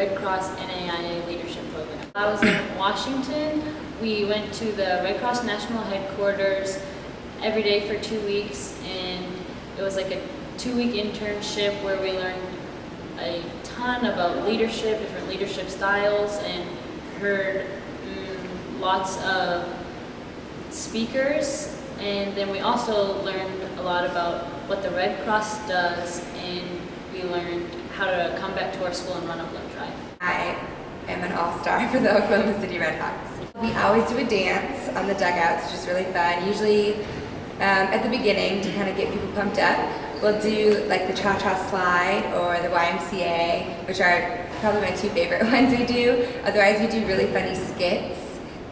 Red Cross NAIA Leadership Program. I was in Washington. We went to the Red Cross National Headquarters every day for 2 weeks, and it was like a 2-week internship where we learned a ton about leadership, different leadership styles, and heard lots of speakers. And then we also learned a lot about what the Red Cross does, and we learned how to come back to our school and run a blood drive. I am an all-star for the Oklahoma City Redhawks. We always do a dance on the dugouts, which is really fun. Usually at the beginning, to kind of get people pumped up, we'll do like the cha-cha slide or the YMCA, which are probably my 2 favorite ones we do. Otherwise, we do really funny skits.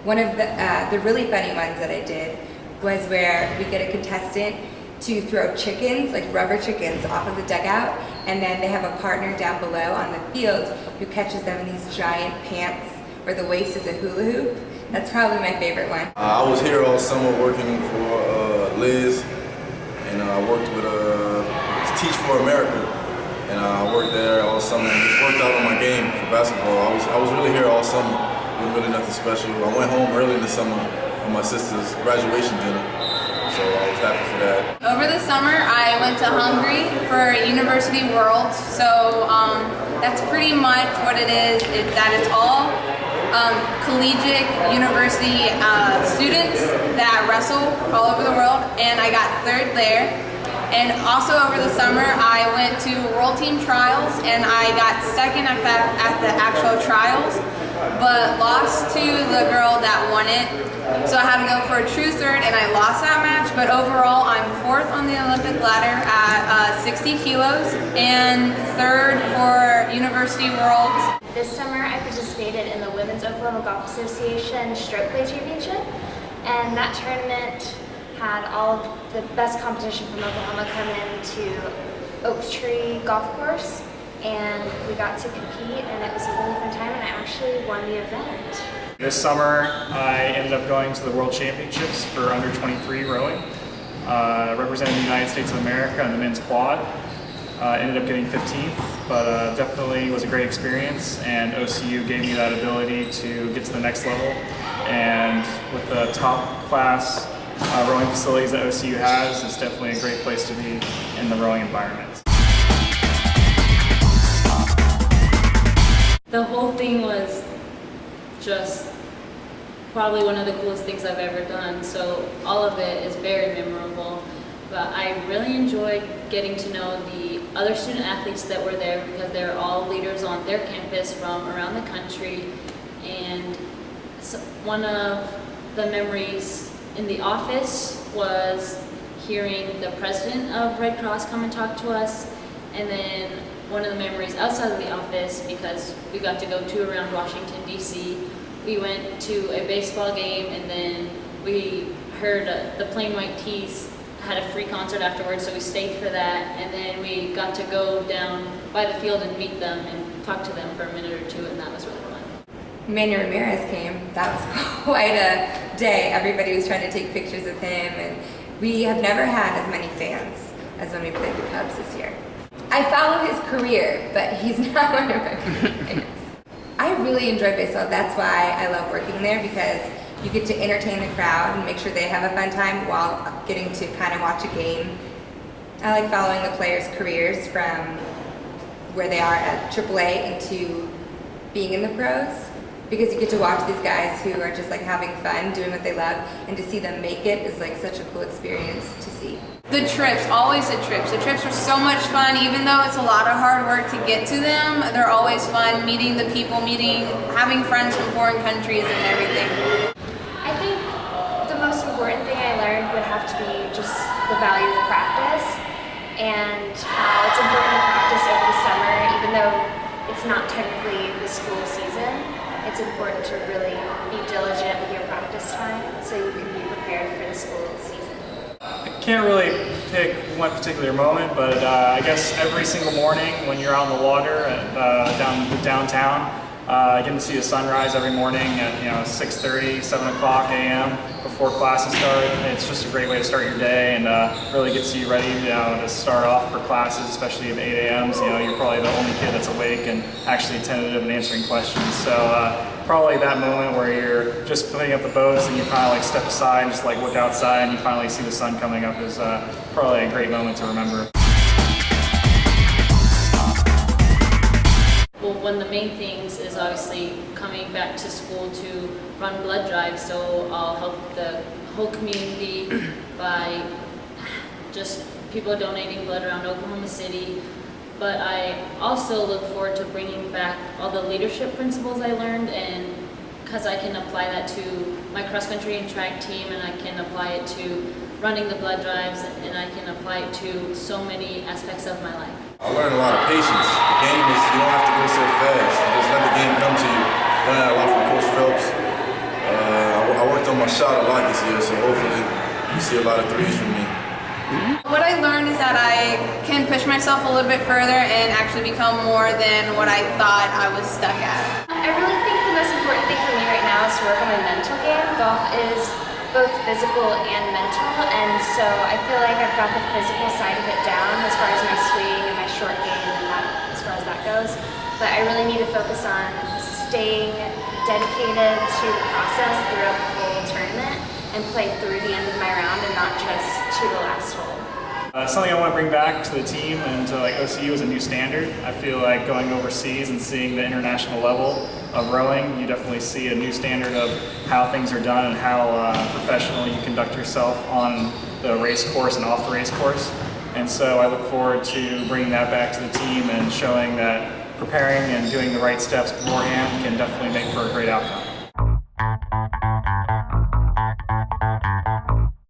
One of the really funny ones that I did was where we get a contestant to throw chickens, like rubber chickens, off of the dugout, and then they have a partner down below on the field who catches them in these giant pants where the waist is a hula hoop. That's probably my favorite one. I was here all summer working for Liz, and I worked with Teach for America, and I worked there all summer and just worked out on my game for basketball. I was really here all summer, doing really nothing special. I went home early in the summer for my sister's graduation dinner, so I was happy for that. Over the summer, I went to Hungary for University World, so that's pretty much what it is. It's all collegiate university students that wrestle all over the world, and I got 3rd there. And also over the summer, I went to World Team Trials, and I got 2nd at the actual trials, but lost to the girl that won it. So I had to go for a true 3rd, and I lost that match, but overall I'm 4th on the Olympic ladder at 60 kilos and 3rd for University Worlds. This summer I participated in the Women's Oklahoma Golf Association Stroke Play Championship, and that tournament had all of the best competition from Oklahoma come into Oak Tree Golf Course, and we got to compete, and it was a really fun time, and I actually won the event. This summer, I ended up going to the World Championships for under 23 rowing, representing the United States of America in the men's quad. Ended up getting 15th, but definitely was a great experience, and OCU gave me that ability to get to the next level. And with the top class rowing facilities that OCU has, it's definitely a great place to be in the rowing environment. The whole thing was just probably one of the coolest things I've ever done, so all of it is very memorable. But I really enjoyed getting to know the other student athletes that were there, because they're all leaders on their campus from around the country. And so one of the memories in the office was hearing the president of Red Cross come and talk to us. And then one of the memories outside of the office, because we got to go to around Washington, D.C., we went to a baseball game, and then we heard the Plain White Tees had a free concert afterwards, so we stayed for that, and then we got to go down by the field and meet them and talk to them for a minute or 2, and that was really fun. Manny Ramirez came. That was quite a day. Everybody was trying to take pictures of him, and we have never had as many fans as when we played the Cubs this year. I follow his career, but he's not one of my favorite players. I really enjoy baseball. That's why I love working there, because you get to entertain the crowd and make sure they have a fun time while getting to kind of watch a game. I like following the players' careers from where they are at AAA into being in the pros, because you get to watch these guys who are just like having fun, doing what they love, and to see them make it is like such a cool experience to see. The trips, always the trips. The trips are so much fun, even though it's a lot of hard work to get to them. They're always fun, meeting the people, having friends from foreign countries and everything. I think the most important thing I learned would have to be just the value of practice, and how it's important to practice over the summer, even though it's not technically the school season. It's important to really be diligent with your practice time so you can be prepared for the school season. I can't really pick one particular moment, but I guess every single morning when you're on the water downtown, Getting to see the sunrise every morning at 6:30, 7 o'clock a.m. before classes start. It's just a great way to start your day and really gets you ready to start off for classes, especially at 8 a.m. You're probably the only kid that's awake and actually attentive and answering questions. So probably that moment where you're just putting up the boats and you kind of like step aside and just like look outside and you finally see the sun coming up is probably a great moment to remember. Well, one of the main things is obviously coming back to school to run blood drives, so I'll help the whole community by just people donating blood around Oklahoma City. But I also look forward to bringing back all the leadership principles I learned, and because I can apply that to my cross-country and track team, and I can apply it to running the blood drives, and I can apply it to so many aspects of my life. I learned a lot of patience. The game is, you don't have to go so fast. You just let the game come to you. Learned a lot from Coach Phelps. I worked on my shot a lot this year, so hopefully you see a lot of threes from me. What I learned is that I can push myself a little bit further and actually become more than what I thought I was stuck at. I really think the most important thing for me right now is to work on my mental game. Golf is both physical and mental, and so I feel like I've got the physical side of it down as far as my swing and my short game and that, as far as that goes. But I really need to focus on staying dedicated to the process throughout the whole tournament and play through the end of my round and not just to the last hole. Something I want to bring back to the team and to OCU is a new standard. I feel like going overseas and seeing the international level of rowing, you definitely see a new standard of how things are done and how professional you conduct yourself on the race course and off the race course. And so I look forward to bringing that back to the team and showing that preparing and doing the right steps beforehand can definitely make for a great outcome.